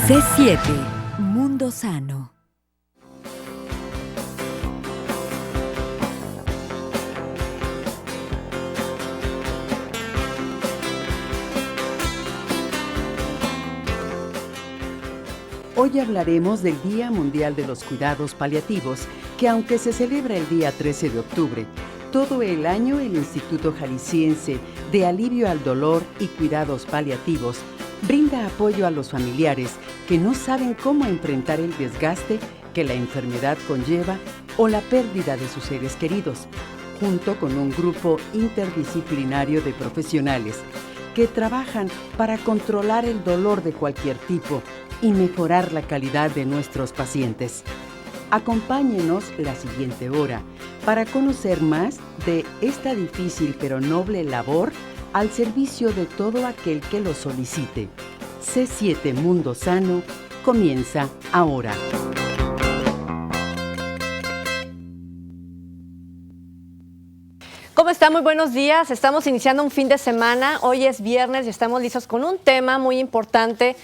C7 Mundo Sano. Hoy hablaremos del Día Mundial de los Cuidados Paliativos, que aunque se celebra el día 13 de octubre, todo el año el Instituto Jalisciense de Alivio al Dolor y Cuidados Paliativos brinda apoyo a los familiares que no saben cómo enfrentar el desgaste que la enfermedad conlleva o la pérdida de sus seres queridos, junto con un grupo interdisciplinario de profesionales que trabajan para controlar el dolor de cualquier tipo y mejorar la calidad de nuestros pacientes. Acompáñenos la siguiente hora para conocer más de esta difícil pero noble labor al servicio de todo aquel que lo solicite. C7 Mundo Sano comienza ahora. ¿Cómo está? Muy buenos días. Estamos iniciando un fin de semana. Hoy es viernes y estamos listos con un tema muy importante,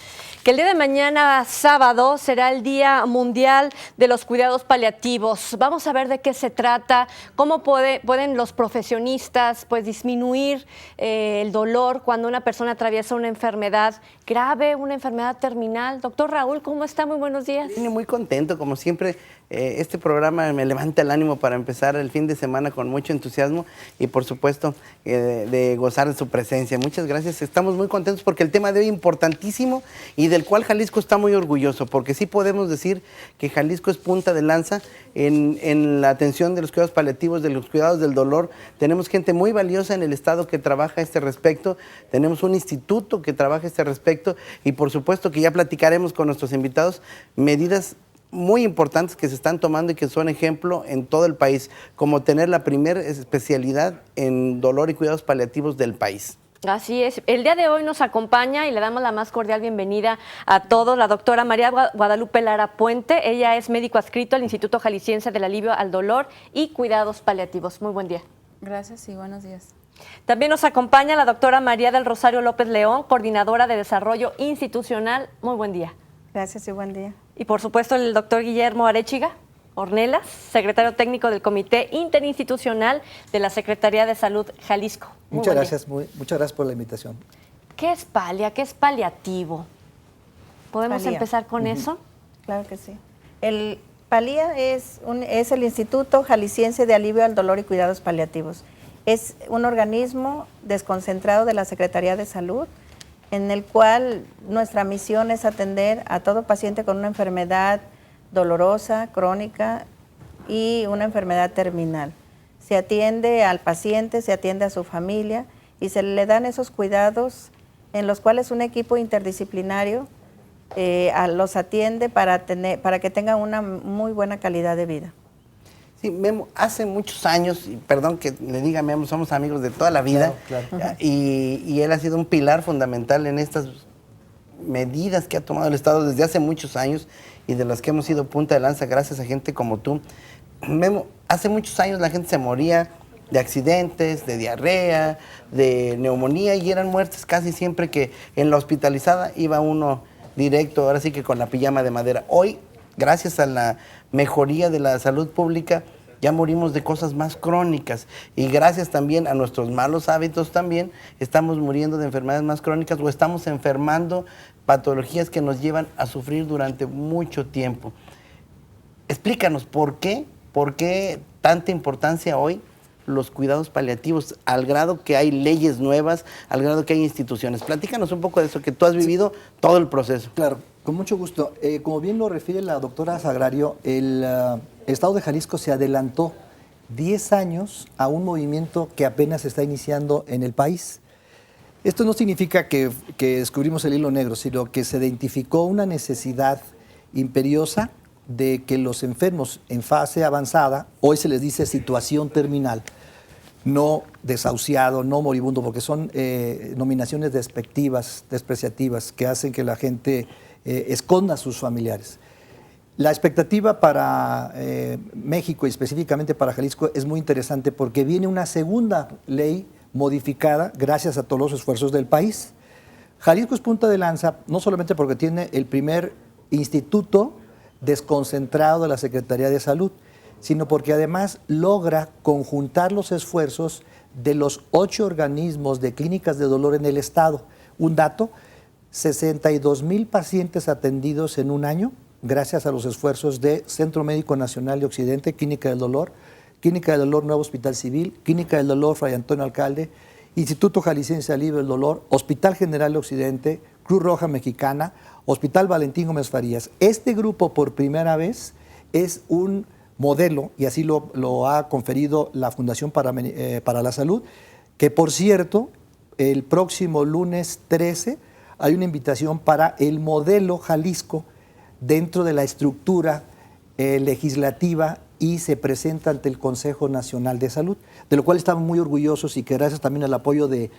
que el día de mañana, sábado, será el Día Mundial de los Cuidados Paliativos. Vamos a ver de qué se trata, cómo pueden los profesionistas disminuir el dolor cuando una persona atraviesa una enfermedad grave, una enfermedad terminal. Doctor Raúl, ¿cómo está? Muy buenos días. Muy contento, como siempre. Este programa me levanta el ánimo para empezar el fin de semana con mucho entusiasmo y por supuesto de gozar de su presencia. Muchas gracias, estamos muy contentos porque el tema de hoy es importantísimo y del cual Jalisco está muy orgulloso, porque sí podemos decir que Jalisco es punta de lanza en la atención de los cuidados paliativos, de los cuidados del dolor. Tenemos gente muy valiosa en el estado que trabaja a este respecto, tenemos un instituto que trabaja a este respecto y por supuesto que ya platicaremos con nuestros invitados medidas muy importantes que se están tomando y que son ejemplo en todo el país, como tener la primera especialidad en dolor y cuidados paliativos del país. Así es. El día de hoy nos acompaña y le damos la más cordial bienvenida a todos la doctora María Guadalupe Lara Puente. Ella es médico adscrito al Instituto Jalisciense del Alivio al Dolor y Cuidados Paliativos. Muy buen día. Gracias y buenos días. También nos acompaña la doctora María del Rosario López León, coordinadora de Desarrollo Institucional. Muy buen día. Gracias y buen día. Y por supuesto el doctor Guillermo Arechiga Ornelas, secretario técnico del Comité Interinstitucional de la Secretaría de Salud Jalisco. Muchas gracias por la invitación. ¿Qué es palia? ¿Qué es paliativo? ¿Podemos empezar con eso? Claro que sí. El PALIA es el Instituto Jalisciense de Alivio al Dolor y Cuidados Paliativos. Es un organismo desconcentrado de la Secretaría de Salud, en el cual nuestra misión es atender a todo paciente con una enfermedad dolorosa, crónica y una enfermedad terminal. Se atiende al paciente, se atiende a su familia y se le dan esos cuidados en los cuales un equipo interdisciplinario los atiende para que tengan una muy buena calidad de vida. Sí, Memo, hace muchos años, y perdón que le diga Memo, somos amigos de toda la vida, claro. Y él ha sido un pilar fundamental en estas medidas que ha tomado el Estado desde hace muchos años y de las que hemos sido punta de lanza gracias a gente como tú. Memo, hace muchos años la gente se moría de accidentes, de diarrea, de neumonía y eran muertes casi siempre que en la hospitalizada iba uno directo, ahora sí que con la pijama de madera. Hoy, gracias a la mejoría de la salud pública, ya morimos de cosas más crónicas y gracias también a nuestros malos hábitos también estamos muriendo de enfermedades más crónicas o estamos enfermando patologías que nos llevan a sufrir durante mucho tiempo. Explícanos por qué tanta importancia hoy los cuidados paliativos, al grado que hay leyes nuevas, al grado que hay instituciones. Platícanos un poco de eso, que tú has vivido todo el proceso. Claro, con mucho gusto. Como bien lo refiere la doctora Sagrario, el Estado de Jalisco se adelantó 10 años a un movimiento que apenas está iniciando en el país. Esto no significa que descubrimos el hilo negro, sino que se identificó una necesidad imperiosa de que los enfermos en fase avanzada, hoy se les dice situación terminal, no desahuciado, no moribundo, porque son nominaciones despectivas, despreciativas, que hacen que la gente esconda a sus familiares. La expectativa para México y específicamente para Jalisco es muy interesante porque viene una segunda ley modificada gracias a todos los esfuerzos del país. Jalisco es punta de lanza, no solamente porque tiene el primer instituto desconcentrado de la Secretaría de Salud, sino porque además logra conjuntar los esfuerzos de los 8 organismos de clínicas de dolor en el estado. Un dato, 62,000 pacientes atendidos en un año, gracias a los esfuerzos de Centro Médico Nacional de Occidente, Clínica del Dolor Nuevo Hospital Civil, Clínica del Dolor Fray Antonio Alcalde, Instituto Jalisciense de Alivio del Dolor, Hospital General de Occidente, Cruz Roja Mexicana, Hospital Valentín Gómez Farías. Este grupo por primera vez es un modelo, y así lo ha conferido la Fundación para la Salud, que por cierto, el próximo lunes 13 hay una invitación para el modelo Jalisco dentro de la estructura legislativa y se presenta ante el Consejo Nacional de Salud, de lo cual estamos muy orgullosos y que gracias también al apoyo de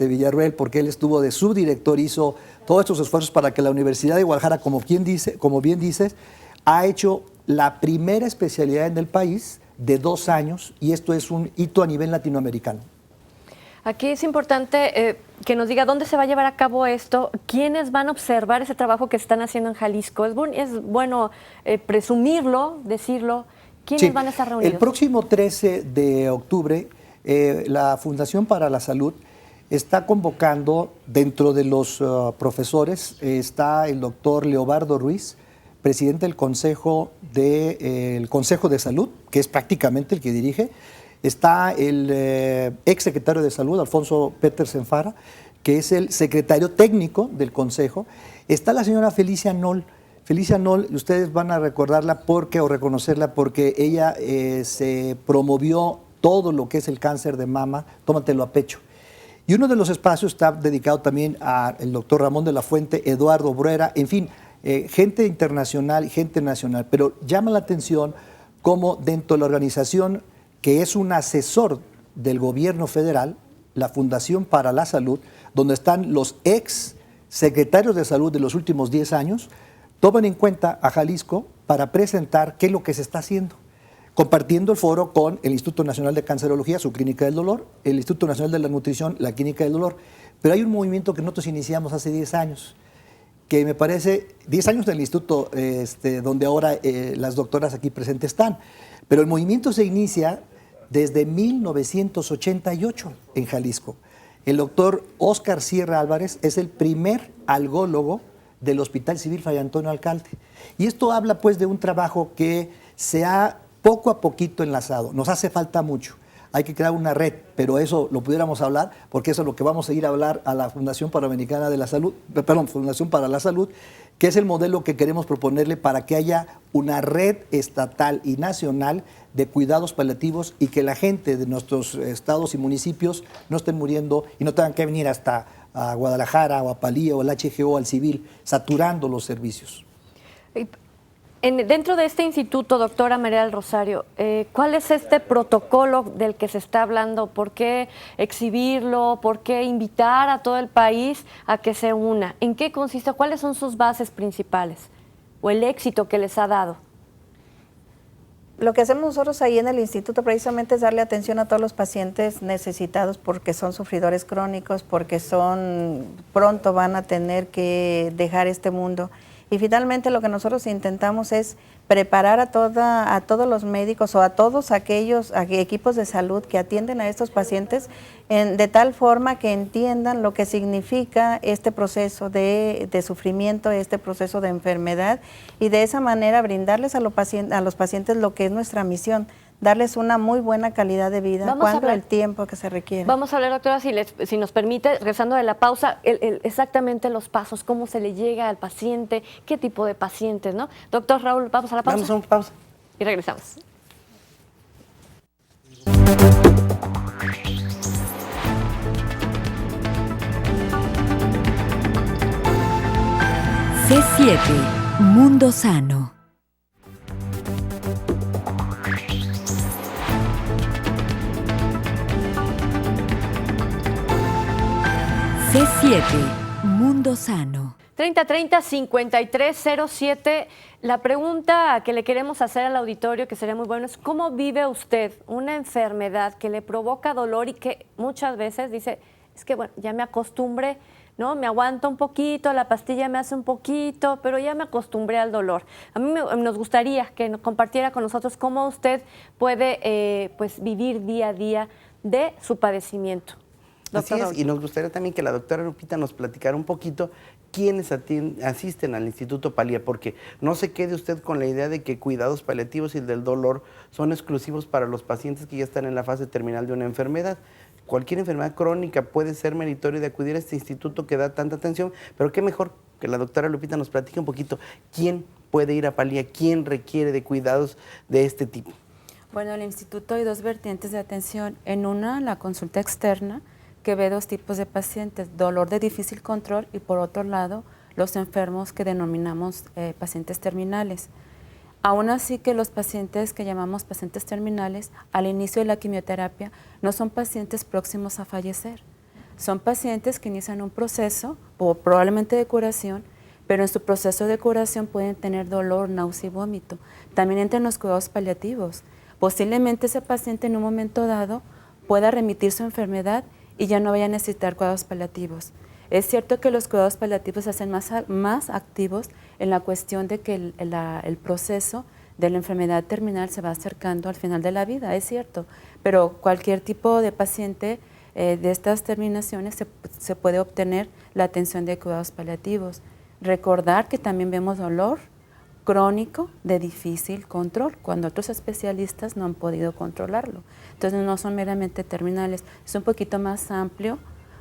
Villarruel, porque él estuvo de subdirector, hizo todos estos esfuerzos para que la Universidad de Guadalajara, como bien dices, ha hecho la primera especialidad en el país de 2 años, y esto es un hito a nivel latinoamericano. Aquí es importante que nos diga dónde se va a llevar a cabo esto, quiénes van a observar ese trabajo que están haciendo en Jalisco. Es bueno presumirlo, decirlo. ¿Quiénes van a estar reunidos? El próximo 13 de octubre, la Fundación para la Salud está convocando, dentro de los profesores, está el doctor Leobardo Ruiz, presidente del Consejo de Salud, que es prácticamente el que dirige. Está el exsecretario de Salud, Alfonso Petersen Fara, que es el secretario técnico del Consejo. Está la señora Felicia Noll. Felicia Noll, ustedes van a recordarla o reconocerla porque ella se promovió todo lo que es el cáncer de mama, tómatelo a pecho. Y uno de los espacios está dedicado también al doctor Ramón de la Fuente, Eduardo Bruera, en fin, gente internacional y gente nacional. Pero llama la atención cómo dentro de la organización, que es un asesor del gobierno federal, la Fundación para la Salud, donde están los ex secretarios de salud de los últimos 10 años, toman en cuenta a Jalisco para presentar qué es lo que se está haciendo, compartiendo el foro con el Instituto Nacional de Cancerología, su Clínica del Dolor, el Instituto Nacional de la Nutrición, la Clínica del Dolor. Pero hay un movimiento que nosotros iniciamos hace 10 años, que me parece, 10 años del instituto, donde ahora las doctoras aquí presentes están. Pero el movimiento se inicia desde 1988 en Jalisco. El doctor Óscar Sierra Álvarez es el primer algólogo del Hospital Civil Fray Antonio Alcalde. Y esto habla pues de un trabajo que se ha poco a poquito enlazado. Nos hace falta mucho. Hay que crear una red, pero eso lo pudiéramos hablar, porque eso es lo que vamos a ir a hablar a la Fundación Panamericana de la Salud, Fundación para la Salud, que es el modelo que queremos proponerle para que haya una red estatal y nacional de cuidados paliativos y que la gente de nuestros estados y municipios no estén muriendo y no tengan que venir hasta a Guadalajara o a Palía o al HGO, al Civil, saturando los servicios. Dentro de este instituto, doctora María del Rosario, ¿cuál es este protocolo del que se está hablando? ¿Por qué exhibirlo? ¿Por qué invitar a todo el país a que se una? ¿En qué consiste? ¿Cuáles son sus bases principales? ¿O el éxito que les ha dado? Lo que hacemos nosotros ahí en el instituto precisamente es darle atención a todos los pacientes necesitados porque son sufridores crónicos, porque pronto van a tener que dejar este mundo. Y finalmente lo que nosotros intentamos es preparar a todos los médicos o a todos aquellos equipos de salud que atienden a estos pacientes de tal forma que entiendan lo que significa este proceso de sufrimiento, este proceso de enfermedad, y de esa manera brindarles a los pacientes lo que es nuestra misión, darles una muy buena calidad de vida, el tiempo que se requiere. Vamos a hablar, doctora, si nos permite, regresando de la pausa, exactamente los pasos, cómo se le llega al paciente, qué tipo de pacientes, ¿no? Doctor Raúl, vamos a la pausa. Vamos a una pausa. Y regresamos. C7, Mundo Sano. C7, Mundo Sano. 3030-5307. La pregunta que le queremos hacer al auditorio, que sería muy bueno, es ¿cómo vive usted una enfermedad que le provoca dolor y que muchas veces dice, es que bueno, ya me acostumbré, ¿no? Me aguanto un poquito, la pastilla me hace un poquito, pero ya me acostumbré al dolor. A mí nos gustaría que nos compartiera con nosotros cómo usted puede pues vivir día a día de su padecimiento. Así es, y nos gustaría también que la doctora Lupita nos platicara un poquito quiénes asisten al Instituto Palia, porque no se quede usted con la idea de que cuidados paliativos y el del dolor son exclusivos para los pacientes que ya están en la fase terminal de una enfermedad. Cualquier enfermedad crónica puede ser meritorio de acudir a este instituto que da tanta atención, pero qué mejor que la doctora Lupita nos platique un poquito quién puede ir a Palia, quién requiere de cuidados de este tipo. Bueno, en el instituto hay dos vertientes de atención. En una, la consulta externa, que ve dos tipos de pacientes, dolor de difícil control y por otro lado, los enfermos que denominamos pacientes terminales. Aún así que los pacientes que llamamos pacientes terminales, al inicio de la quimioterapia, no son pacientes próximos a fallecer. Son pacientes que inician un proceso, probablemente de curación, pero en su proceso de curación pueden tener dolor, náusea y vómito. También entran los cuidados paliativos. Posiblemente ese paciente en un momento dado pueda remitir su enfermedad y ya no vaya a necesitar cuidados paliativos. Es cierto que los cuidados paliativos se hacen más activos en la cuestión de que el proceso de la enfermedad terminal se va acercando al final de la vida, es cierto, pero cualquier tipo de paciente de estas terminaciones se puede obtener la atención de cuidados paliativos. Recordar que también vemos dolor crónico de difícil control, cuando otros especialistas no han podido controlarlo. Entonces no son meramente terminales, es un poquito más amplio,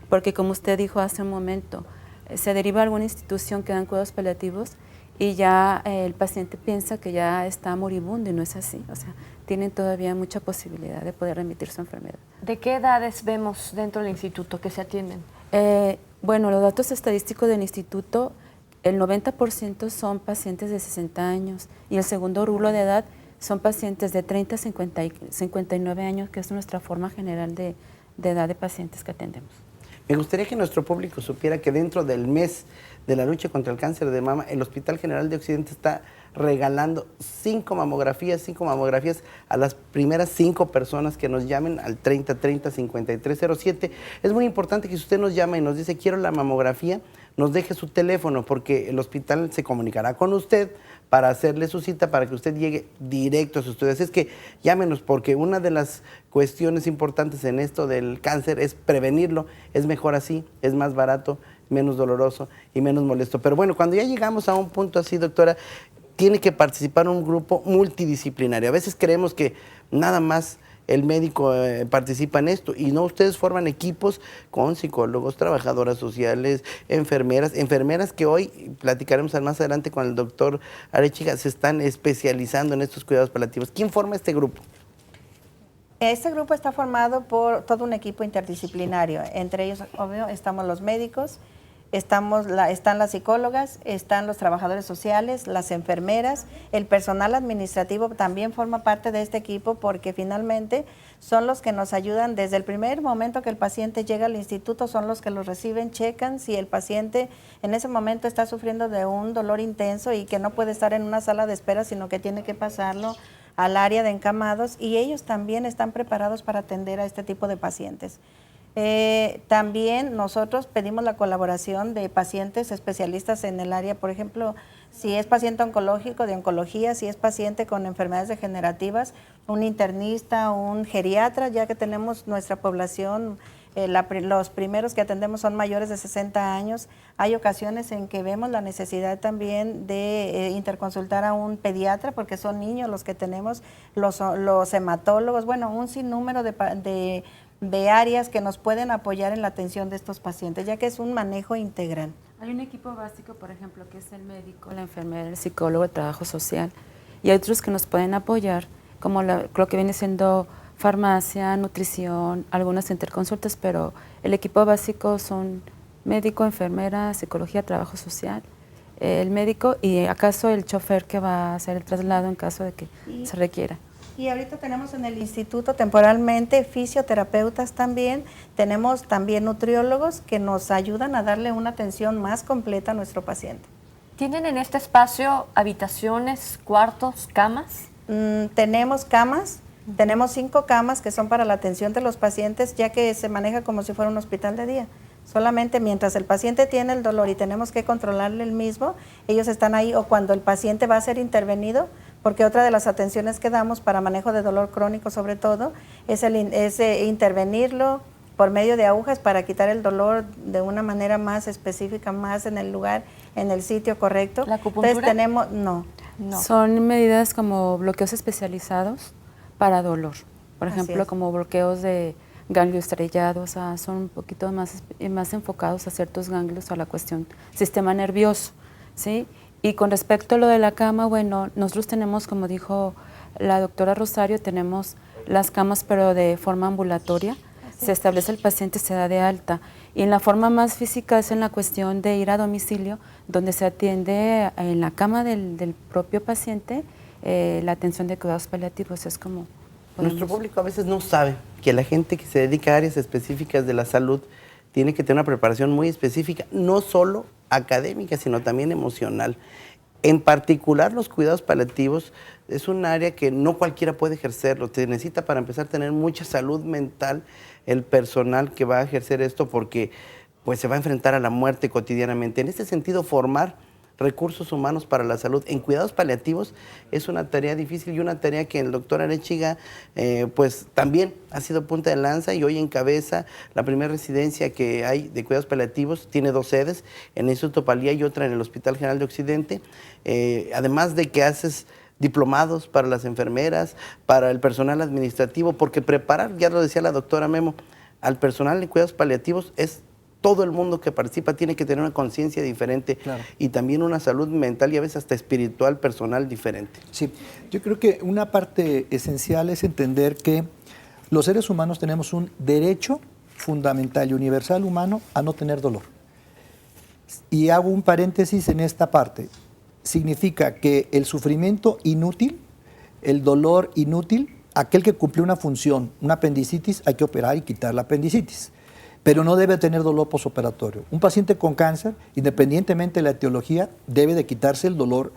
porque como usted dijo hace un momento, se deriva a alguna institución que dan cuidados paliativos y ya el paciente piensa que ya está moribundo y no es así, o sea, tienen todavía mucha posibilidad de poder remitir su enfermedad. ¿De qué edades vemos dentro del instituto que se atienden? Bueno, los datos estadísticos del instituto, el 90% son pacientes de 60 años y el segundo rubro de edad son pacientes de 30 a 59 años, que es nuestra forma general de edad de pacientes que atendemos. Me gustaría que nuestro público supiera que dentro del mes de la lucha contra el cáncer de mama, el Hospital General de Occidente está regalando 5 mamografías a las primeras 5 personas que nos llamen al 3030-5307. Es muy importante que si usted nos llama y nos dice quiero la mamografía, nos deje su teléfono porque el hospital se comunicará con usted para hacerle su cita para que usted llegue directo a sus estudios. Es que llámenos porque una de las cuestiones importantes en esto del cáncer es prevenirlo. Es mejor así, es más barato, menos doloroso y menos molesto. Pero bueno, cuando ya llegamos a un punto así, doctora, tiene que participar un grupo multidisciplinario. A veces creemos que nada más el médico participa en esto y no, ustedes forman equipos con psicólogos, trabajadoras sociales, enfermeras que hoy, platicaremos más adelante con el doctor Arechiga, se están especializando en estos cuidados paliativos. ¿Quién forma este grupo? Este grupo está formado por todo un equipo interdisciplinario, entre ellos, obvio, estamos los médicos, están las psicólogas, están los trabajadores sociales, las enfermeras, el personal administrativo también forma parte de este equipo porque finalmente son los que nos ayudan desde el primer momento que el paciente llega al instituto, son los que los reciben, checan si el paciente en ese momento está sufriendo de un dolor intenso y que no puede estar en una sala de espera, sino que tiene que pasarlo al área de encamados y ellos también están preparados para atender a este tipo de pacientes. También nosotros pedimos la colaboración de pacientes especialistas en el área, por ejemplo, si es paciente oncológico, de oncología, si es paciente con enfermedades degenerativas, un internista, un geriatra, ya que tenemos nuestra población, los primeros que atendemos son mayores de 60 años. Hay ocasiones en que vemos la necesidad también de interconsultar a un pediatra, porque son niños los que tenemos, los hematólogos, bueno, un sinnúmero de áreas que nos pueden apoyar en la atención de estos pacientes, ya que es un manejo integral. Hay un equipo básico, por ejemplo, que es el médico, la enfermera, el psicólogo, el trabajo social, y hay otros que nos pueden apoyar, como lo que viene siendo farmacia, nutrición, algunas interconsultas, pero el equipo básico son médico, enfermera, psicología, trabajo social, el médico y acaso el chofer que va a hacer el traslado en caso de que se requiera. Y ahorita tenemos en el instituto temporalmente fisioterapeutas también, tenemos también nutriólogos que nos ayudan a darle una atención más completa a nuestro paciente. ¿Tienen en este espacio habitaciones, cuartos, camas? Tenemos camas, tenemos 5 camas que son para la atención de los pacientes, ya que se maneja como si fuera un hospital de día. Solamente mientras el paciente tiene el dolor y tenemos que controlarle el mismo, ellos están ahí, o cuando el paciente va a ser intervenido, porque otra de las atenciones que damos para manejo de dolor crónico sobre todo es intervenirlo por medio de agujas para quitar el dolor de una manera más específica, más en el lugar, en el sitio correcto. ¿La acupuntura? Entonces tenemos, no. Son medidas como bloqueos especializados para dolor. Por Así ejemplo, es. como bloqueos de ganglio estrellado, o sea, son un poquito más enfocados a ciertos ganglios, a la cuestión sistema nervioso, ¿sí? Y con respecto a lo de la cama, bueno, nosotros tenemos, como dijo la doctora Rosario, tenemos las camas, pero de forma ambulatoria. Se establece el paciente, se da de alta. Y en la forma más física es en la cuestión de ir a domicilio, donde se atiende en la cama del propio paciente la atención de cuidados paliativos. Es como... Nuestro público a veces no sabe que la gente que se dedica a áreas específicas de la salud tiene que tener una preparación muy específica, no solo académica, sino también emocional. En particular, los cuidados paliativos es un área que no cualquiera puede ejercerlo. Te necesita, para empezar, tener mucha salud mental el personal que va a ejercer esto, porque pues se va a enfrentar a la muerte cotidianamente. En este sentido, formar recursos humanos para la salud en cuidados paliativos es una tarea difícil y una tarea que el doctor Arechiga pues también ha sido punta de lanza y hoy encabeza la primera residencia que hay de cuidados paliativos. Tiene 2 sedes, en el Instituto Palía y otra en el Hospital General de Occidente. Además de que haces diplomados para las enfermeras, para el personal administrativo, porque preparar, ya lo decía la doctora Memo, al personal de cuidados paliativos es todo el mundo que participa tiene que tener una conciencia diferente, claro, y también una salud mental y a veces hasta espiritual personal diferente. Sí, yo creo que una parte esencial es entender que los seres humanos tenemos un derecho fundamental y universal humano a no tener dolor. Y hago un paréntesis en esta parte. Significa que el sufrimiento inútil, el dolor inútil, aquel que cumplió una función, una apendicitis, hay que operar y quitar la apendicitis. Pero no debe tener dolor posoperatorio. Un paciente con cáncer, independientemente de la etiología, debe de quitarse el dolor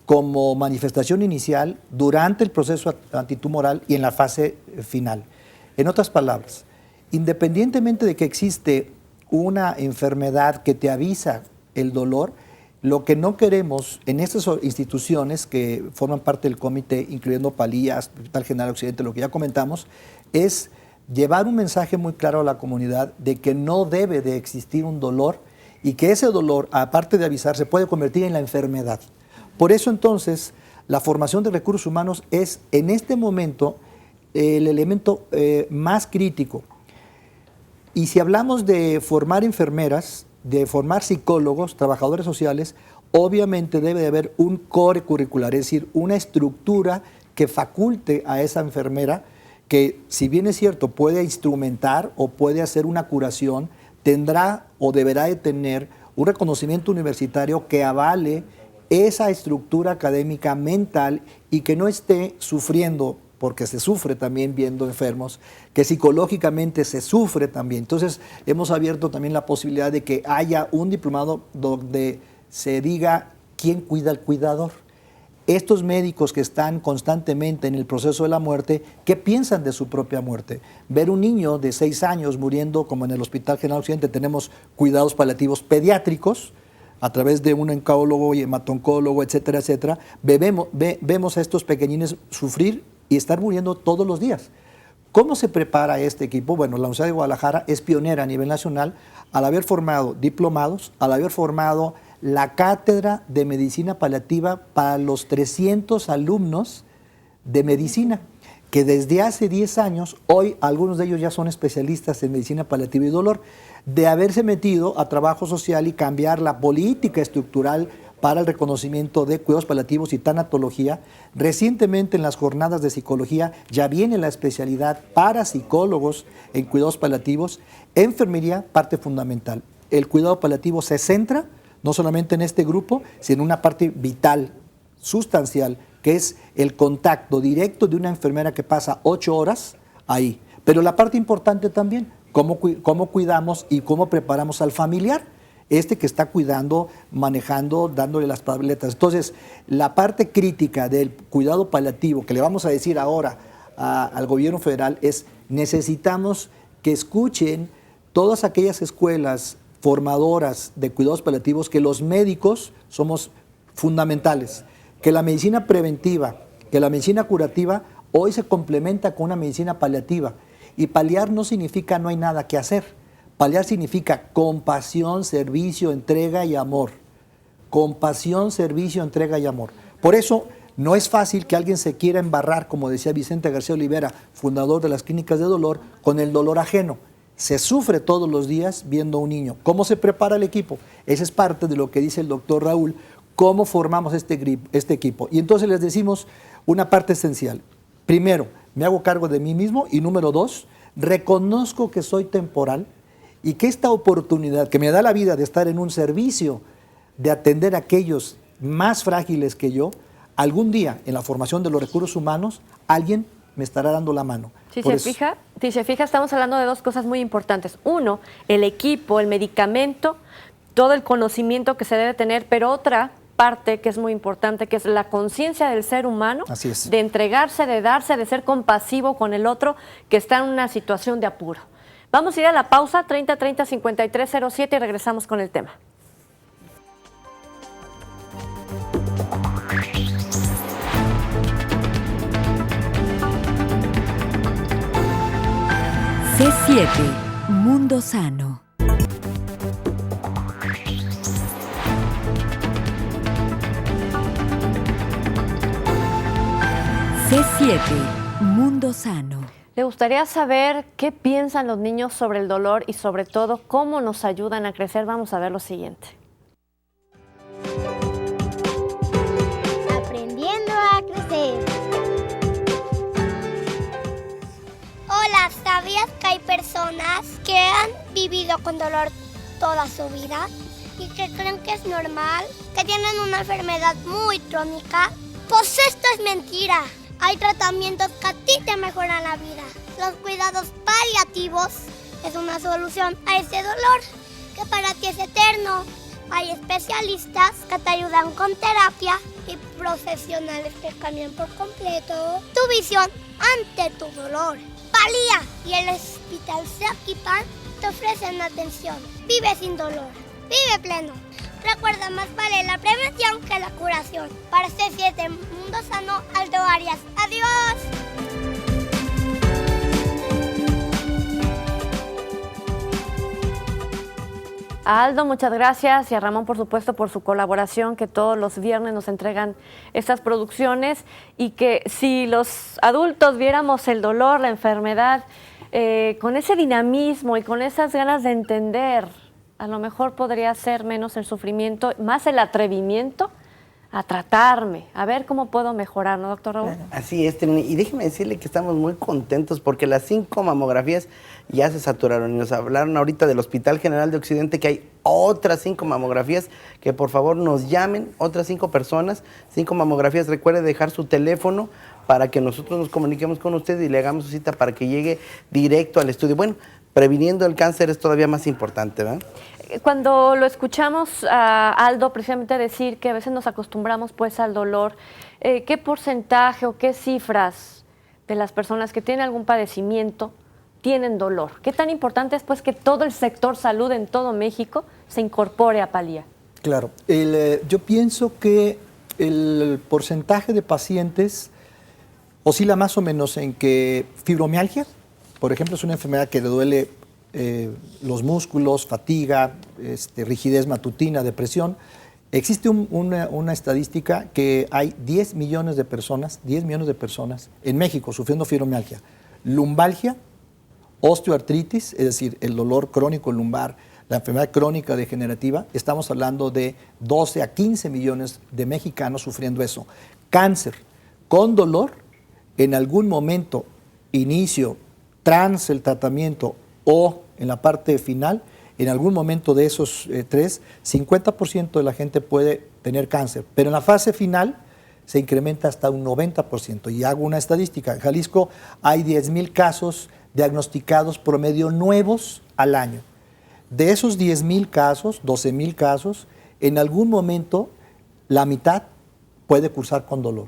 como manifestación inicial durante el proceso antitumoral y en la fase final. En otras palabras, independientemente de que existe una enfermedad que te avisa el dolor, lo que no queremos en estas instituciones que forman parte del comité, incluyendo Palía, Hospital General Occidente, lo que ya comentamos, es llevar un mensaje muy claro a la comunidad de que no debe de existir un dolor y que ese dolor, aparte de avisar, se puede convertir en la enfermedad. Por eso entonces, la formación de recursos humanos es en este momento el elemento más crítico. Y si hablamos de formar enfermeras, de formar psicólogos, trabajadores sociales, obviamente debe de haber un core curricular, es decir, una estructura que faculte a esa enfermera que, si bien es cierto, puede instrumentar o puede hacer una curación, tendrá o deberá de tener un reconocimiento universitario que avale esa estructura académica mental y que no esté sufriendo, porque se sufre también viendo enfermos, que psicológicamente se sufre también. Entonces, hemos abierto también la posibilidad de que haya un diplomado donde se diga quién cuida al cuidador. Estos médicos que están constantemente en el proceso de la muerte, ¿qué piensan de su propia muerte? Ver un niño de 6 años muriendo, como en el Hospital General Occidente tenemos cuidados paliativos pediátricos, a través de un oncólogo y hematoncólogo, etcétera, etcétera, vemos a estos pequeñines sufrir y estar muriendo todos los días. ¿Cómo se prepara este equipo? Bueno, la Universidad de Guadalajara es pionera a nivel nacional al haber formado diplomados, al haber formado la cátedra de medicina paliativa para los 300 alumnos de medicina, que desde hace 10 años, hoy algunos de ellos ya son especialistas en medicina paliativa y dolor, de haberse metido a trabajo social y cambiar la política estructural para el reconocimiento de cuidados paliativos y tanatología. Recientemente en las jornadas de psicología ya viene la especialidad para psicólogos en cuidados paliativos. Enfermería, parte fundamental. El cuidado paliativo se centra no solamente en este grupo, sino en una parte vital, sustancial, que es el contacto directo de una enfermera que pasa 8 horas ahí. Pero la parte importante también, cómo cuidamos y cómo preparamos al familiar, que está cuidando, manejando, dándole las tabletas. Entonces, la parte crítica del cuidado paliativo, que le vamos a decir ahora al gobierno federal, es necesitamos que escuchen todas aquellas escuelas formadoras de cuidados paliativos, que los médicos somos fundamentales, que la medicina preventiva, que la medicina curativa hoy se complementa con una medicina paliativa. Y paliar no significa no hay nada que hacer. Paliar significa compasión, servicio, entrega y amor. Compasión, servicio, entrega y amor. Por eso no es fácil que alguien se quiera embarrar, como decía Vicente García Olivera, fundador de las clínicas de dolor, con el dolor ajeno. Se sufre todos los días viendo a un niño. ¿Cómo se prepara el equipo? Esa es parte de lo que dice el doctor Raúl, cómo formamos este equipo. Y entonces les decimos una parte esencial. Primero, me hago cargo de mí mismo, y número 2, reconozco que soy temporal y que esta oportunidad que me da la vida de estar en un servicio, de atender a aquellos más frágiles que yo, algún día en la formación de los recursos humanos, alguien me estará dando la mano. Si se fija, estamos hablando de dos cosas muy importantes. Uno, el equipo, el medicamento, todo el conocimiento que se debe tener, pero otra parte que es muy importante, que es la conciencia del ser humano, Así es. de entregarse, de darse, de ser compasivo con el otro que está en una situación de apuro. Vamos a ir a la pausa, 30-30-5307, y regresamos con el tema. C7, Mundo Sano. C7, Mundo Sano. ¿Le gustaría saber qué piensan los niños sobre el dolor y sobre todo cómo nos ayudan a crecer? Vamos a ver lo siguiente. Aprendiendo a crecer. Hola, ¿sabías que hay personas que han vivido con dolor toda su vida y que creen que es normal, que tienen una enfermedad muy crónica? Pues esto es mentira. Hay tratamientos que a ti te mejoran la vida. Los cuidados paliativos es una solución a ese dolor que para ti es eterno. Hay especialistas que te ayudan con terapia y profesionales que cambian por completo tu visión ante tu dolor. Palía y el Hospital Sakipan te ofrecen atención. Vive sin dolor. Vive pleno. Recuerda, más vale la prevención que la curación. Para C7 Mundo Sano, Aldo Arias. ¡Adiós! A Aldo, muchas gracias, y a Ramón, por supuesto, por su colaboración, que todos los viernes nos entregan estas producciones, y que si los adultos viéramos el dolor, la enfermedad, con ese dinamismo y con esas ganas de entender, a lo mejor podría ser menos el sufrimiento, más el atrevimiento a tratarme, a ver cómo puedo mejorar, ¿no, doctor Raúl? Así es, Trini. Y déjeme decirle que estamos muy contentos porque las 5 mamografías ya se saturaron. Y nos hablaron ahorita del Hospital General de Occidente que hay otras 5 mamografías, que por favor nos llamen, otras 5 personas, 5 mamografías. Recuerde dejar su teléfono para que nosotros nos comuniquemos con usted y le hagamos su cita para que llegue directo al estudio. Bueno, previniendo el cáncer es todavía más importante, ¿verdad? Cuando lo escuchamos a Aldo precisamente decir que a veces nos acostumbramos pues al dolor, ¿qué porcentaje o qué cifras de las personas que tienen algún padecimiento tienen dolor? ¿Qué tan importante es pues que todo el sector salud en todo México se incorpore a Palía? Claro, yo pienso que el porcentaje de pacientes oscila más o menos en que fibromialgia, por ejemplo, es una enfermedad que le duele los músculos, fatiga, rigidez matutina, depresión. Existe una estadística que hay 10 millones de personas en México sufriendo fibromialgia, lumbalgia, osteoartritis, es decir, el dolor crónico lumbar, la enfermedad crónica degenerativa. Estamos hablando de 12 a 15 millones de mexicanos sufriendo eso. Cáncer con dolor, en algún momento, inicio, tras el tratamiento o en la parte final, en algún momento de esos 50% de la gente puede tener cáncer, pero en la fase final se incrementa hasta un 90%. Y hago una estadística, en Jalisco hay 10,000 casos diagnosticados promedio nuevos al año. De esos 10,000 casos, 12,000 casos, en algún momento la mitad puede cursar con dolor.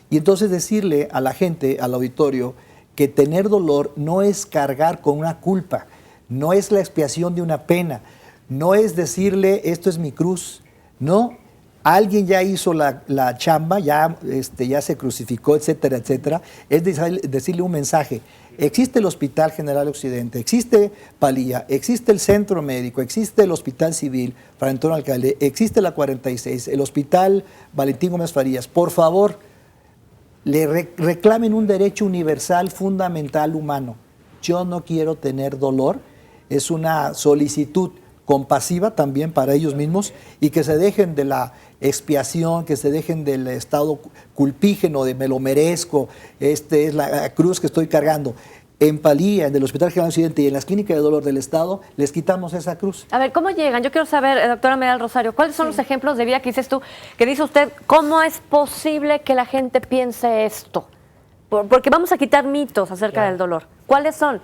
Y entonces decirle a la gente, al auditorio, que tener dolor no es cargar con una culpa. no es la expiación de una pena, no es decirle esto es mi cruz, no. Alguien ya hizo la chamba, ya se crucificó, etcétera, etcétera. Es decirle un mensaje. Existe el Hospital General Occidente, existe Palía, existe el Centro Médico, existe el Hospital Civil para Antonio Alcalde, existe la 46, el Hospital Valentín Gómez Farías. Por favor, le reclamen un derecho universal, fundamental, humano. Yo no quiero tener dolor. Es una solicitud compasiva también para ellos mismos y que se dejen de la expiación, que se dejen del estado culpígeno de me lo merezco, es la cruz que estoy cargando. En Palía, en el Hospital General Occidente y en las clínicas de dolor del Estado, les quitamos esa cruz. A ver, ¿cómo llegan? Yo quiero saber, doctora Medal Rosario, ¿cuáles son los ejemplos de vida que dices tú, que dice usted, cómo es posible que la gente piense esto? Porque vamos a quitar mitos acerca del dolor. ¿Cuáles son?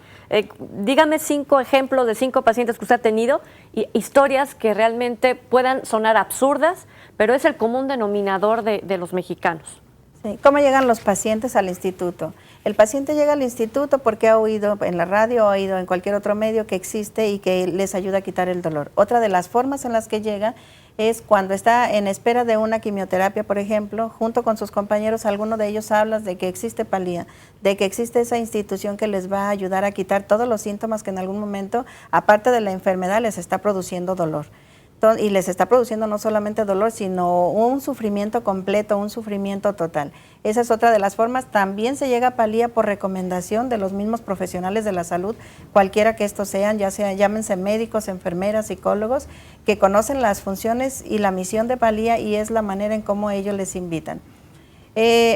Dígame 5 ejemplos de 5 pacientes que usted ha tenido y historias que realmente puedan sonar absurdas, pero es el común denominador de los mexicanos. Sí. ¿Cómo llegan los pacientes al instituto? El paciente llega al instituto porque ha oído en la radio, ha oído en cualquier otro medio que existe y que les ayuda a quitar el dolor. Otra de las formas en las que llega es cuando está en espera de una quimioterapia, por ejemplo, junto con sus compañeros, alguno de ellos habla de que existe Palía, de que existe esa institución que les va a ayudar a quitar todos los síntomas que en algún momento, aparte de la enfermedad, les está produciendo dolor. Y les está produciendo no solamente dolor, sino un sufrimiento completo, un sufrimiento total. Esa es otra de las formas. También se llega a Palía por recomendación de los mismos profesionales de la salud, cualquiera que estos sean, ya sea llámense médicos, enfermeras, psicólogos, que conocen las funciones y la misión de Palía y es la manera en cómo ellos les invitan.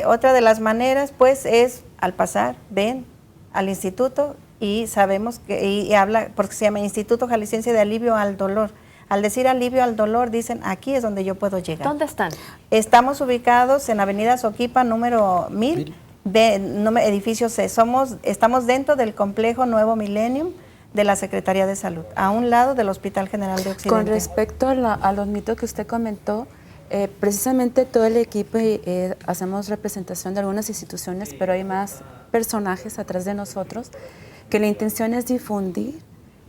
Otra de las maneras, pues, es al pasar, ven al instituto y sabemos que, y habla, porque se llama Instituto Jalisciense de Alivio al Dolor. Al decir alivio al dolor, dicen, aquí es donde yo puedo llegar. ¿Dónde están? Estamos ubicados en Avenida Soquipa, número 1000, edificio C. Estamos dentro del complejo Nuevo Millennium de la Secretaría de Salud, a un lado del Hospital General de Occidente. Con respecto a los mitos que usted comentó, precisamente todo el equipo hacemos representación de algunas instituciones, pero hay más personajes atrás de nosotros, que la intención es difundir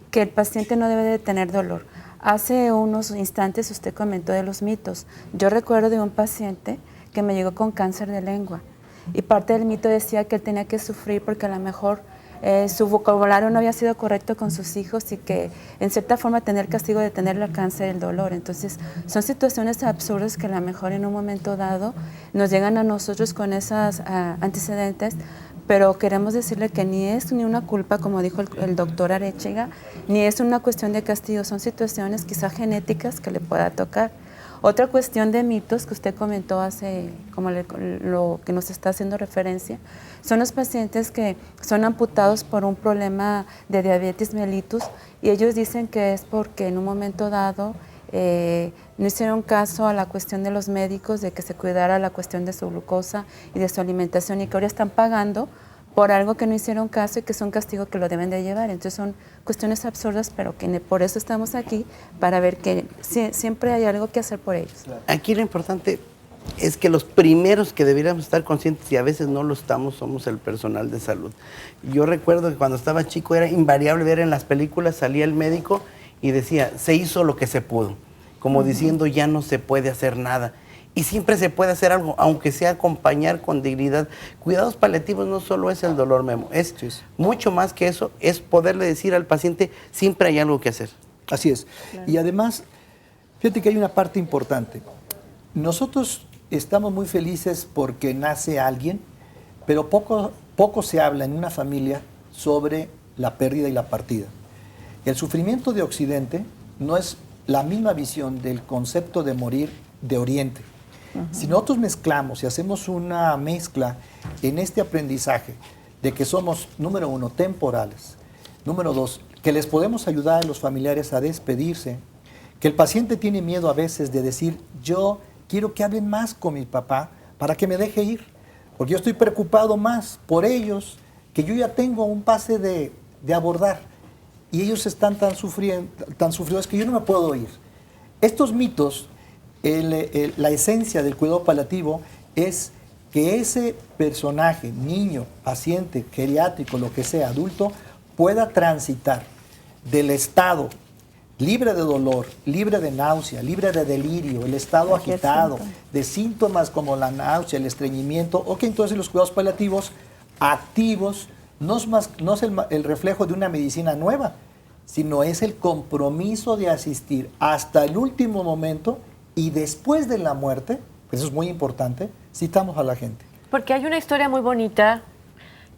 que el paciente no debe de tener dolor. Hace unos instantes usted comentó de los mitos. Yo recuerdo de un paciente que me llegó con cáncer de lengua y parte del mito decía que él tenía que sufrir porque a lo mejor su vocabulario no había sido correcto con sus hijos y que en cierta forma tener castigo de tener el cáncer, el dolor. Entonces son situaciones absurdas que a lo mejor en un momento dado nos llegan a nosotros con esos antecedentes, pero queremos decirle que ni es ni una culpa, como dijo el doctor Arechiga, ni es una cuestión de castigo, son situaciones quizá genéticas que le pueda tocar. Otra cuestión de mitos que usted comentó hace, como lo que nos está haciendo referencia, son los pacientes que son amputados por un problema de diabetes mellitus y ellos dicen que es porque en un momento dado no hicieron caso a la cuestión de los médicos, de que se cuidara la cuestión de su glucosa y de su alimentación y que ahora están pagando por algo que no hicieron caso y que es un castigo que lo deben de llevar. Entonces son cuestiones absurdas, pero que por eso estamos aquí, para ver que siempre hay algo que hacer por ellos. Aquí lo importante es que los primeros que deberíamos estar conscientes, y a veces no lo estamos, somos el personal de salud. Yo recuerdo que cuando estaba chico era invariable ver en las películas, salía el médico y decía, se hizo lo que se pudo, como diciendo ya no se puede hacer nada. Y siempre se puede hacer algo, aunque sea acompañar con dignidad. Cuidados paliativos no solo es el dolor, Memo, es mucho más que eso, es poderle decir al paciente, siempre hay algo que hacer. Así es. Claro. Y además, fíjate que hay una parte importante. Nosotros estamos muy felices porque nace alguien, pero poco se habla en una familia sobre la pérdida y la partida. El sufrimiento de Occidente no es la misma visión del concepto de morir de Oriente. Si nosotros mezclamos y hacemos una mezcla en este aprendizaje de que somos, número 1, temporales, número 2, que les podemos ayudar a los familiares a despedirse, que el paciente tiene miedo a veces de decir, yo quiero que hablen más con mi papá para que me deje ir, porque yo estoy preocupado más por ellos, que yo ya tengo un pase de abordar, y ellos están tan sufridos que yo no me puedo ir. Estos mitos, la esencia del cuidado paliativo es que ese personaje, niño, paciente, geriátrico, lo que sea, adulto, pueda transitar del estado libre de dolor, libre de náusea, libre de delirio, el estado agitado, de síntomas como la náusea, el estreñimiento, ok, entonces los cuidados paliativos activos no es el reflejo de una medicina nueva, sino es el compromiso de asistir hasta el último momento y después de la muerte, pues eso es muy importante, citamos a la gente. Porque hay una historia muy bonita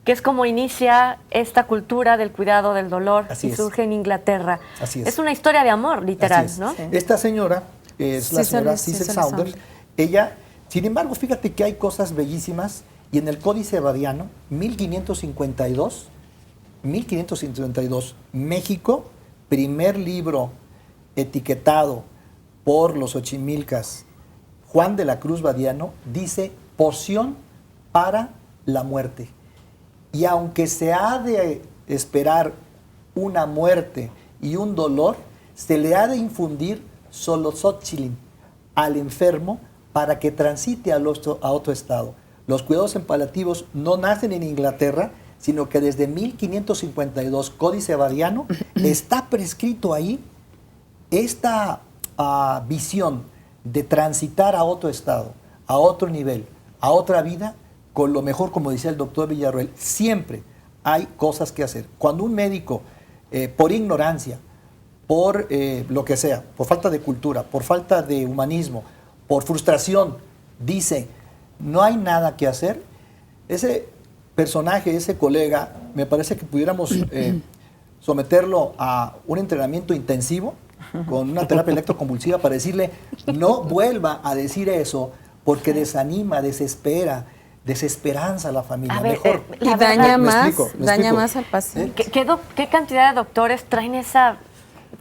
que es como inicia esta cultura del cuidado del dolor y surge en Inglaterra. Así es. Es una historia de amor, literal, ¿no? Sí. Esta señora es la señora Cecil Saunders. Ella, sin embargo, fíjate que hay cosas bellísimas y en el Códice Badiano, 1552, México, primer libro etiquetado por los Xochimilcas, Juan de la Cruz Badiano, dice poción para la muerte. Y aunque se ha de esperar una muerte y un dolor, se le ha de infundir solosóchilin al enfermo para que transite a otro estado. Los cuidados en paliativos no nacen en Inglaterra, sino que desde 1552, Códice Badiano, está prescrito ahí esta visión de transitar a otro estado, a otro nivel, a otra vida, con lo mejor, como decía el doctor Villarroel. Siempre hay cosas que hacer. Cuando un médico, por ignorancia, por lo que sea, por falta de cultura, por falta de humanismo, por frustración, dice, no hay nada que hacer, ese personaje, ese colega, me parece que pudiéramos someterlo a un entrenamiento intensivo con una terapia electroconvulsiva para decirle, no vuelva a decir eso porque desanima, desesperanza a la familia. A ver, mejor. Y daña ¿Me explico? más al paciente. ¿Qué cantidad de doctores traen esa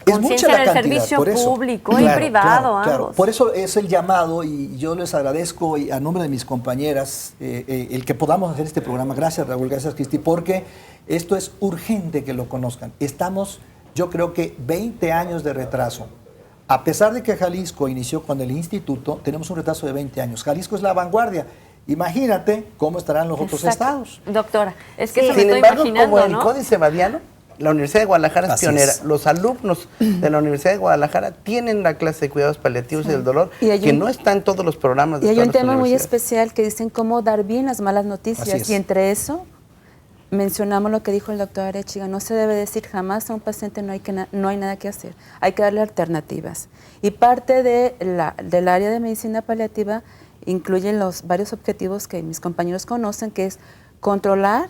Es mucha conciencia la en el cantidad, servicio por eso. público Claro, y privado, claro. ambos? Por eso es el llamado y yo les agradezco y a nombre de mis compañeras el que podamos hacer este programa. Gracias, Raúl, gracias, Cristi, porque esto es urgente que lo conozcan. Estamos, yo creo que 20 años de retraso. A pesar de que Jalisco inició con el instituto, tenemos un retraso de 20 años. Jalisco es la vanguardia. Imagínate cómo estarán los otros estados. Doctora, es que eso me Sin estoy embargo, imaginando, como el ¿no? Códice Badiano, la Universidad de Guadalajara es Así pionera. es. Los alumnos de la Universidad de Guadalajara tienen la clase de cuidados paliativos y del dolor, Y hay que un- no está en todos los programas de Y hay todas un las tema muy universidades. especial que dicen cómo dar bien las malas Así noticias. es. Y entre eso mencionamos lo que dijo el doctor Arechiga. No se debe decir jamás a un paciente no hay nada que hacer. Hay que darle alternativas. Y parte del área de medicina paliativa incluye los varios objetivos que mis compañeros conocen, que es controlar,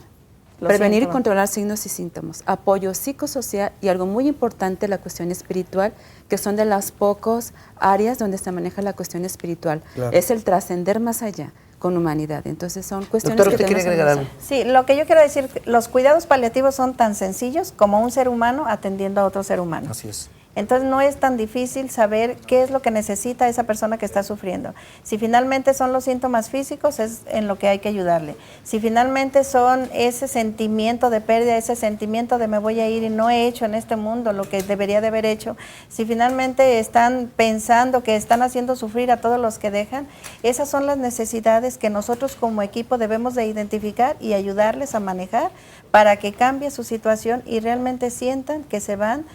prevenir y controlar signos y síntomas, apoyo psicosocial y algo muy importante, la cuestión espiritual, que son de las pocas áreas donde se maneja la cuestión espiritual. Claro. Es el trascender más allá con humanidad. Entonces son cuestiones Doctora, que ¿usted quiere tenemos que agregar algo? Sí, lo que yo quiero decir, los cuidados paliativos son tan sencillos como un ser humano atendiendo a otro ser humano. Así es. Entonces no es tan difícil saber qué es lo que necesita esa persona que está sufriendo. Si finalmente son los síntomas físicos, es en lo que hay que ayudarle. Si finalmente son ese sentimiento de pérdida, ese sentimiento de me voy a ir y no he hecho en este mundo lo que debería de haber hecho, si finalmente están pensando que están haciendo sufrir a todos los que dejan, esas son las necesidades que nosotros como equipo debemos de identificar y ayudarles a manejar para que cambie su situación y realmente sientan que se van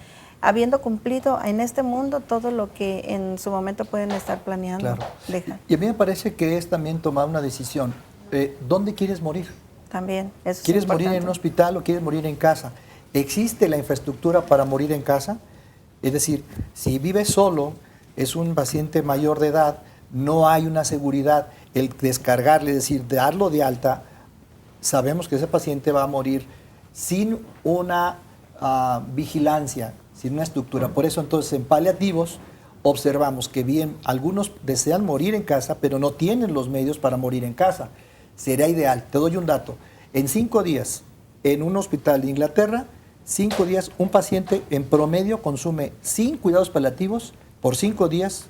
habiendo cumplido en este mundo todo lo que en su momento pueden estar planeando. Claro. Dejar. Y a mí me parece que es también tomar una decisión. ¿Dónde quieres morir? También, eso es ¿Quieres morir en un importante. hospital o quieres morir en casa? ¿Existe la infraestructura para morir en casa? Es decir, si vives solo, es un paciente mayor de edad, no hay una seguridad, el descargarle, es decir, darlo de alta, sabemos que ese paciente va a morir sin una vigilancia, sin una estructura. Por eso entonces en paliativos observamos que bien algunos desean morir en casa, pero no tienen los medios para morir en casa. Sería ideal, te doy un dato, en 5 días en un hospital de Inglaterra, 5 días un paciente en promedio consume sin cuidados paliativos por 5 días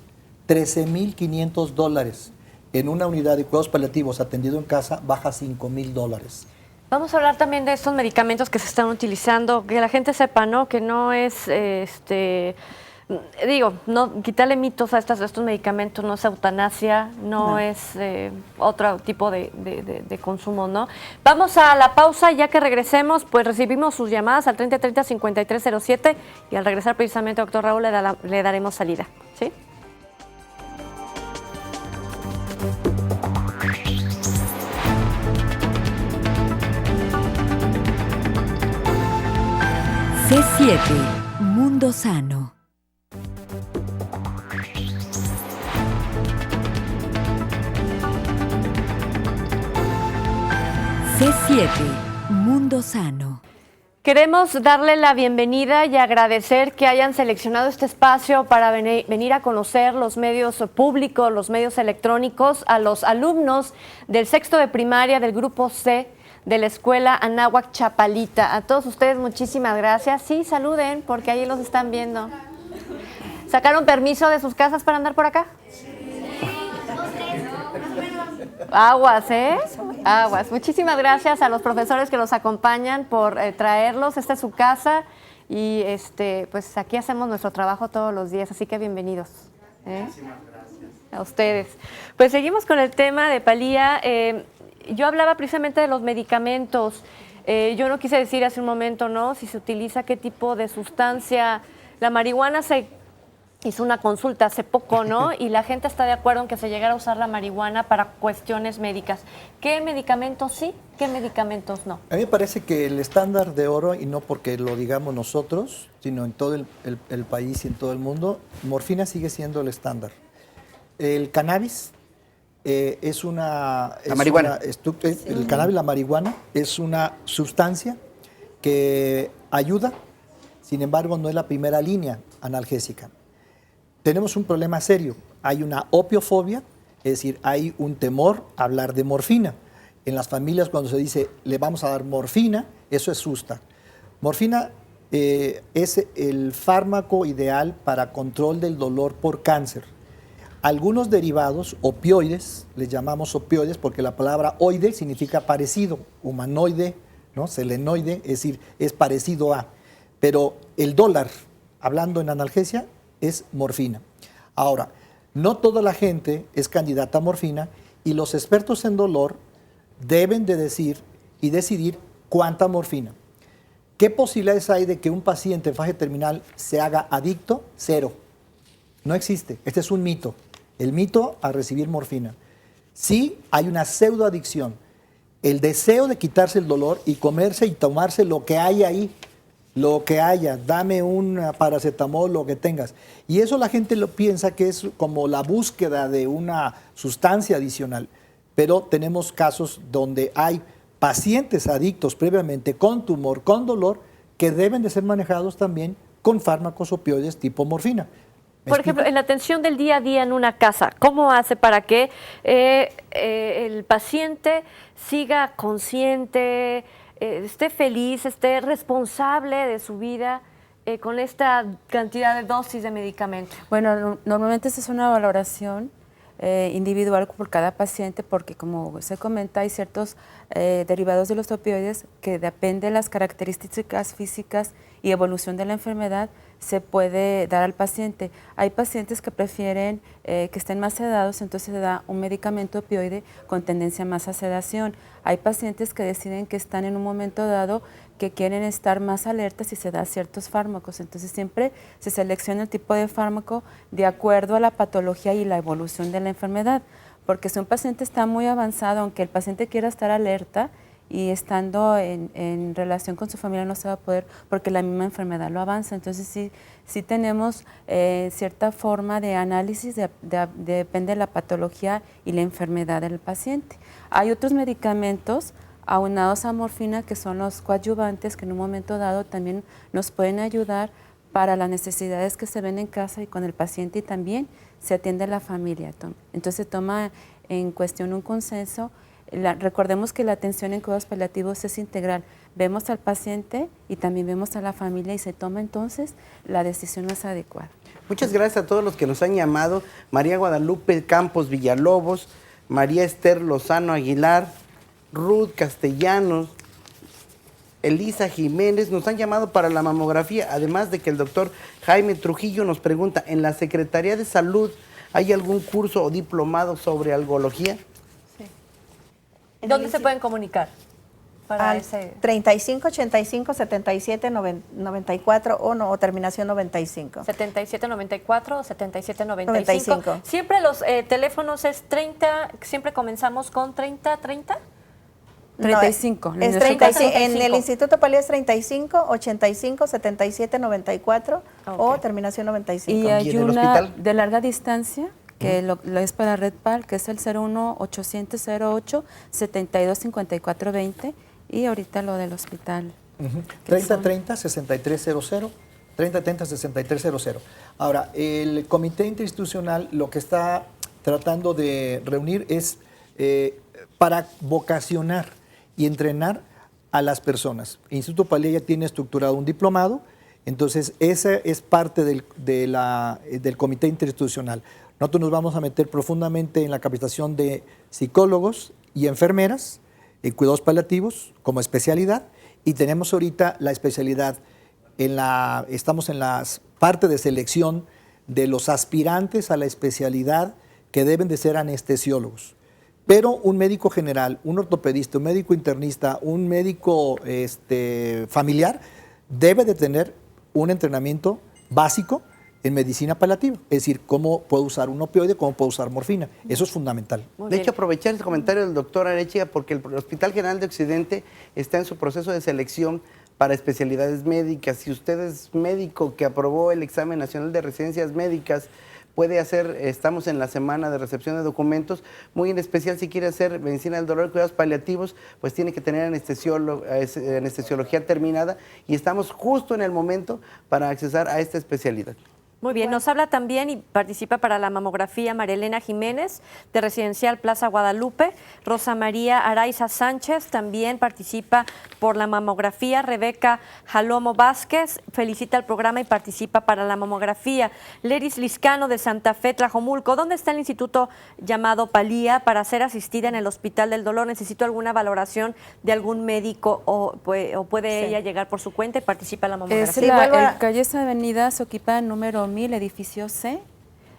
$13,500. En una unidad de cuidados paliativos atendido en casa baja $5,000. Vamos a hablar también de estos medicamentos que se están utilizando, que la gente sepa, ¿no? Que no es digo, no quitarle mitos a estos medicamentos, no es eutanasia, no es otro tipo de consumo, ¿no? Vamos a la pausa, ya que regresemos, pues recibimos sus llamadas al 3030-5307 y al regresar precisamente, doctor Raúl, le daremos salida, ¿sí? C7, Mundo Sano. C7, Mundo Sano. Queremos darle la bienvenida y agradecer que hayan seleccionado este espacio para venir a conocer los medios públicos, los medios electrónicos, a los alumnos del sexto de primaria del Grupo C de la Escuela Anáhuac Chapalita. A todos ustedes muchísimas gracias. Sí, saluden, porque ahí los están viendo. ¿Sacaron permiso de sus casas para andar por acá? Aguas, ¿eh? Aguas. Muchísimas gracias a los profesores que los acompañan por traerlos. Esta es su casa y pues aquí hacemos nuestro trabajo todos los días, así que bienvenidos. Muchísimas gracias. A ustedes. Pues seguimos con el tema de Palía. Yo hablaba precisamente de los medicamentos. Yo no quise decir hace un momento, ¿no? Si se utiliza qué tipo de sustancia. La marihuana se hizo una consulta hace poco, ¿no? Y la gente está de acuerdo en que se llegara a usar la marihuana para cuestiones médicas. ¿Qué medicamentos sí? ¿Qué medicamentos no? A mí me parece que el estándar de oro, y no porque lo digamos nosotros, sino en todo el país y en todo el mundo, morfina sigue siendo el estándar. El cannabis es una... La marihuana. El cannabis, la marihuana, es una sustancia que ayuda, sin embargo, no es la primera línea analgésica. Tenemos un problema serio. Hay una opiofobia, es decir, hay un temor a hablar de morfina. En las familias, cuando se dice, le vamos a dar morfina, eso asusta. Morfina es el fármaco ideal para control del dolor por cáncer. Algunos derivados, opioides, les llamamos opioides porque la palabra oide significa parecido, humanoide, ¿no? Selenoide, es decir, es parecido a. Pero el dólar, hablando en analgesia, es morfina. Ahora, no toda la gente es candidata a morfina y los expertos en dolor deben de decir y decidir cuánta morfina. ¿Qué posibilidades hay de que un paciente en fase terminal se haga adicto? Cero. No existe. Este es un mito. El mito a recibir morfina. Sí hay una pseudoadicción. El deseo de quitarse el dolor y comerse y tomarse lo que hay ahí. Lo que haya, dame un paracetamol, lo que tengas. Y eso la gente lo piensa que es como la búsqueda de una sustancia adicional. Pero tenemos casos donde hay pacientes adictos previamente con tumor, con dolor, que deben de ser manejados también con fármacos opioides tipo morfina. Por ejemplo, en la atención del día a día en una casa, ¿cómo hace para que el paciente siga consciente, esté feliz, esté responsable de su vida con esta cantidad de dosis de medicamento? Bueno, normalmente esa es una valoración individual por cada paciente porque, como se comenta, hay ciertos derivados de los opioides que depende de las características físicas y evolución de la enfermedad se puede dar al paciente. Hay pacientes que prefieren que estén más sedados, entonces se da un medicamento opioide con tendencia más a sedación. Hay pacientes que deciden que están en un momento dado que quieren estar más alertas y se da ciertos fármacos. Entonces siempre se selecciona el tipo de fármaco de acuerdo a la patología y la evolución de la enfermedad. Porque si un paciente está muy avanzado, aunque el paciente quiera estar alerta, y estando en relación con su familia no se va a poder porque la misma enfermedad lo avanza. Entonces sí tenemos cierta forma de análisis, depende de la patología y la enfermedad del paciente. Hay otros medicamentos aunados a morfina que son los coadyuvantes que en un momento dado también nos pueden ayudar para las necesidades que se ven en casa y con el paciente y también se atiende a la familia. Entonces se toma en cuestión un consenso. Recordemos que la atención en cuidados paliativos es integral. Vemos al paciente y también vemos a la familia y se toma entonces la decisión más adecuada. Muchas gracias a todos los que nos han llamado. María Guadalupe Campos Villalobos, María Esther Lozano Aguilar, Ruth Castellanos, Elisa Jiménez nos han llamado para la mamografía, además de que el doctor Jaime Trujillo nos pregunta, ¿en la Secretaría de Salud hay algún curso o diplomado sobre algología? ¿Dónde se pueden comunicar? Para Al ese 35 85 77 94 o terminación 95. 7794 o 7795. 95. Siempre los teléfonos es 30, siempre comenzamos con 30. 35. Es 35. En el Instituto Palía es 35 85 77 94 o terminación 95. Y ¿Y hay en el una hospital? de larga distancia que lo es para Red Pal, que es el 01 800 08 72 54 20, y ahorita lo del hospital. 3030 6300, 3030 6300. Ahora, el comité interinstitucional lo que está tratando de reunir es para vocacionar y entrenar a las personas. El Instituto Palía ya tiene estructurado un diplomado, entonces esa es parte del comité interinstitucional. Nosotros nos vamos a meter profundamente en la capacitación de psicólogos y enfermeras en cuidados paliativos como especialidad, y tenemos ahorita la especialidad estamos en la parte de selección de los aspirantes a la especialidad que deben de ser anestesiólogos. Pero un médico general, un ortopedista, un médico internista, un médico familiar debe de tener un entrenamiento básico en medicina paliativa, es decir, cómo puedo usar un opioide, cómo puedo usar morfina. Eso es fundamental. De hecho, aprovechar el comentario del doctor Arechiga, porque el Hospital General de Occidente está en su proceso de selección para especialidades médicas. Si usted es médico que aprobó el examen nacional de residencias médicas, puede hacer, estamos en la semana de recepción de documentos, muy en especial si quiere hacer medicina del dolor y cuidados paliativos, pues tiene que tener anestesiología terminada, y estamos justo en el momento para accesar a esta especialidad. Muy bien, nos habla también y participa para la mamografía María Elena Jiménez, de Residencial Plaza Guadalupe. Rosa María Araiza Sánchez también participa por la mamografía. Rebeca Jalomo Vázquez felicita el programa y participa para la mamografía. Leris Liscano, de Santa Fe, Tlajomulco. ¿Dónde está el instituto llamado Palía para ser asistida en el Hospital del Dolor? ¿Necesito alguna valoración de algún médico o puede ella llegar por su cuenta y participa en la mamografía? En calle esa avenida Soquipa, número 1000, edificio C.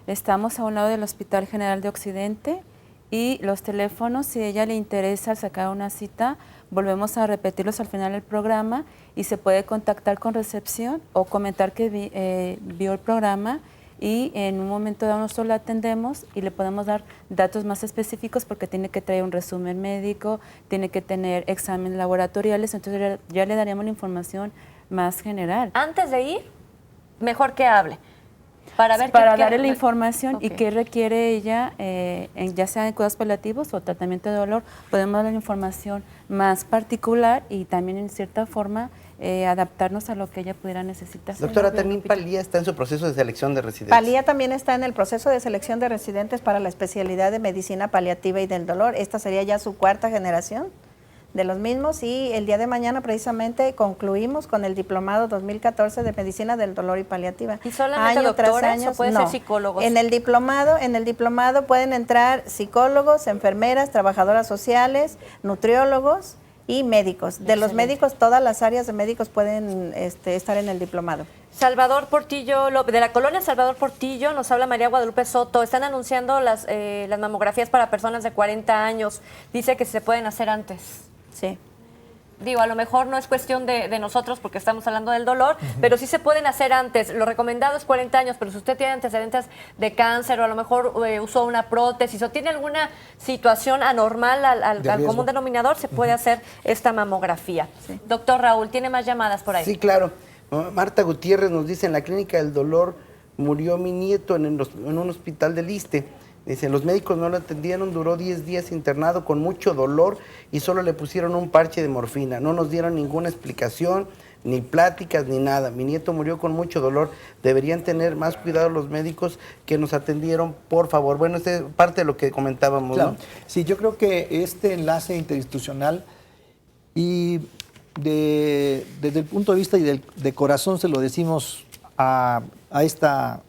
Estamos a un lado del Hospital General de Occidente, y los teléfonos, si a ella le interesa sacar una cita, volvemos a repetirlos al final del programa, y se puede contactar con recepción o comentar que vio el programa, y en un momento dado nosotros la atendemos y le podemos dar datos más específicos, porque tiene que traer un resumen médico, tiene que tener exámenes laboratoriales, entonces ya le daríamos la información más general. Antes de ir, mejor que hable. Para darle la información y qué requiere ella, ya sea en cuidados paliativos o tratamiento de dolor, podemos dar la información más particular y también en cierta forma adaptarnos a lo que ella pudiera necesitar. Doctora, también Palía está en su proceso de selección de residentes. Palía también está en el proceso de selección de residentes para la especialidad de medicina paliativa y del dolor. Esta sería ya su cuarta generación de los mismos, y el día de mañana precisamente concluimos con el diplomado 2014 de medicina del dolor y paliativa. ¿Y solamente doctores o puede ser psicólogos? En el diplomado pueden entrar psicólogos, enfermeras, trabajadoras sociales, nutriólogos y médicos. De los médicos, todas las áreas de médicos pueden estar en el diplomado. Salvador Portillo, de la colonia Salvador Portillo, nos habla María Guadalupe Soto. Están anunciando las mamografías para personas de 40 años. Dice que se pueden hacer antes. Sí. Digo, a lo mejor no es cuestión de nosotros porque estamos hablando del dolor, pero sí se pueden hacer antes. Lo recomendado es 40 años, pero si usted tiene antecedentes de cáncer o a lo mejor usó una prótesis o tiene alguna situación anormal al común denominador, se puede hacer esta mamografía. Sí. Doctor Raúl, ¿tiene más llamadas por ahí? Sí, claro. Marta Gutiérrez nos dice, en la clínica del dolor murió mi nieto en un hospital del Iste. Dice, los médicos no lo atendieron, duró 10 días internado con mucho dolor y solo le pusieron un parche de morfina. No nos dieron ninguna explicación, ni pláticas, ni nada. Mi nieto murió con mucho dolor. Deberían tener más cuidado los médicos que nos atendieron, por favor. Bueno, esta es parte de lo que comentábamos, claro, ¿no? Sí, yo creo que este enlace interinstitucional y desde el punto de vista y de corazón se lo decimos a esta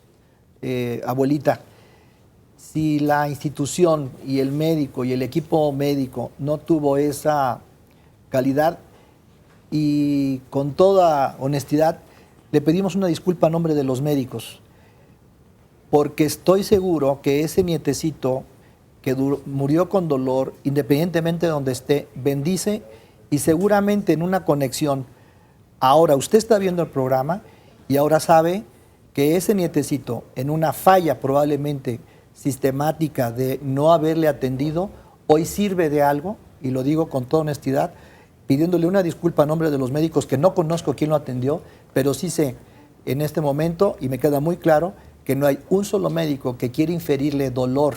abuelita. Si la institución y el médico y el equipo médico no tuvo esa calidad y con toda honestidad le pedimos una disculpa a nombre de los médicos, porque estoy seguro que ese nietecito que murió con dolor, independientemente de donde esté, bendice y seguramente en una conexión. Ahora usted está viendo el programa y ahora sabe que ese nietecito, en una falla probablemente sistemática de no haberle atendido, hoy sirve de algo, y lo digo con toda honestidad, pidiéndole una disculpa a nombre de los médicos, que no conozco quién lo atendió, pero sí sé en este momento, y me queda muy claro, que no hay un solo médico que quiera inferirle dolor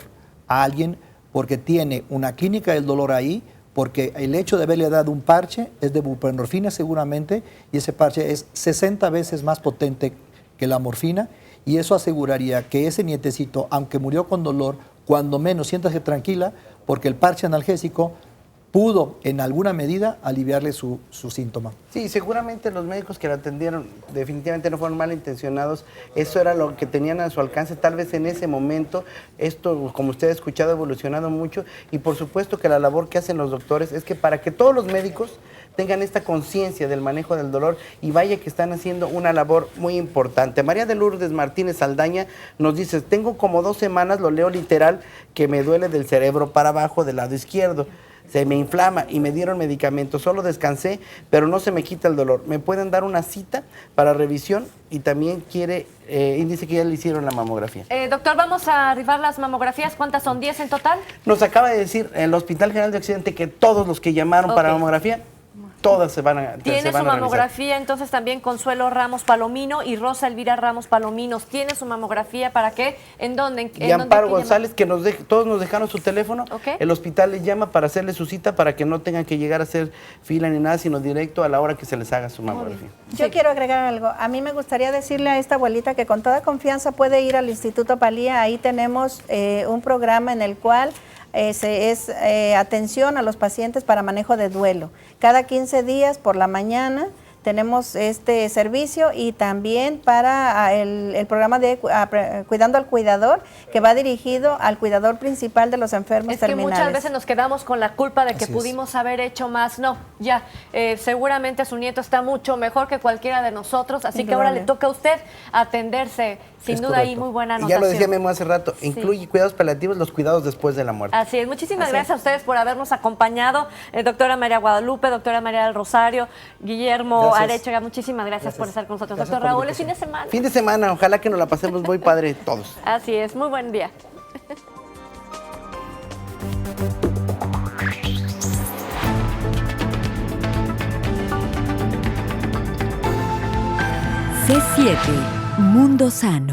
a alguien porque tiene una clínica del dolor ahí, porque el hecho de haberle dado un parche es de buprenorfina seguramente, y ese parche es 60 veces más potente que la morfina, y eso aseguraría que ese nietecito, aunque murió con dolor, cuando menos siéntase tranquila, porque el parche analgésico pudo en alguna medida aliviarle su síntoma. Sí, seguramente los médicos que la atendieron definitivamente no fueron malintencionados, eso era lo que tenían a su alcance, tal vez en ese momento. Esto, como usted ha escuchado, ha evolucionado mucho, y por supuesto que la labor que hacen los doctores es que para que todos los médicos tengan esta conciencia del manejo del dolor, y vaya que están haciendo una labor muy importante. María de Lourdes Martínez Saldaña nos dice: tengo como 2 semanas, lo leo literal, que me duele del cerebro para abajo del lado izquierdo. Se me inflama y me dieron medicamentos, solo descansé, pero no se me quita el dolor. ¿Me pueden dar una cita para revisión? Y también dice que ya le hicieron la mamografía. Doctor, vamos a arribar las mamografías. ¿Cuántas son? ¿10 en total? Nos acaba de decir el Hospital General de Occidente que todos los que llamaron para mamografía, todas se van a Tiene su mamografía, entonces también Consuelo Ramos Palomino y Rosa Elvira Ramos Palominos. ¿Tiene su mamografía para qué? ¿En dónde? Y Amparo González, que todos nos dejaron su teléfono. El hospital les llama para hacerle su cita, para que no tengan que llegar a hacer fila ni nada, sino directo a la hora que se les haga su mamografía. Yo quiero agregar algo. A mí me gustaría decirle a esta abuelita que con toda confianza puede ir al Instituto Palía. Ahí tenemos un programa en el cual es atención a los pacientes para manejo de duelo. Cada 15 días por la mañana tenemos este servicio, y también para el programa de Cuidando al Cuidador, que va dirigido al cuidador principal de los enfermos terminales. Muchas veces nos quedamos con la culpa de que pudimos haber hecho más. No, ya, seguramente su nieto está mucho mejor que cualquiera de nosotros, así que ahora le toca a usted atenderse. Sin duda, ahí muy buena anotación. Y ya lo decía Memo hace rato, incluye cuidados paliativos, los cuidados después de la muerte. Así es. Muchísimas gracias a ustedes por habernos acompañado. Doctora María Guadalupe, doctora María del Rosario, Guillermo Arechaga, muchísimas gracias por estar con nosotros. Doctor Raúl, es fin de semana. Fin de semana, ojalá que nos la pasemos muy padre todos. Así es, muy buen día. C7, Mundo Sano.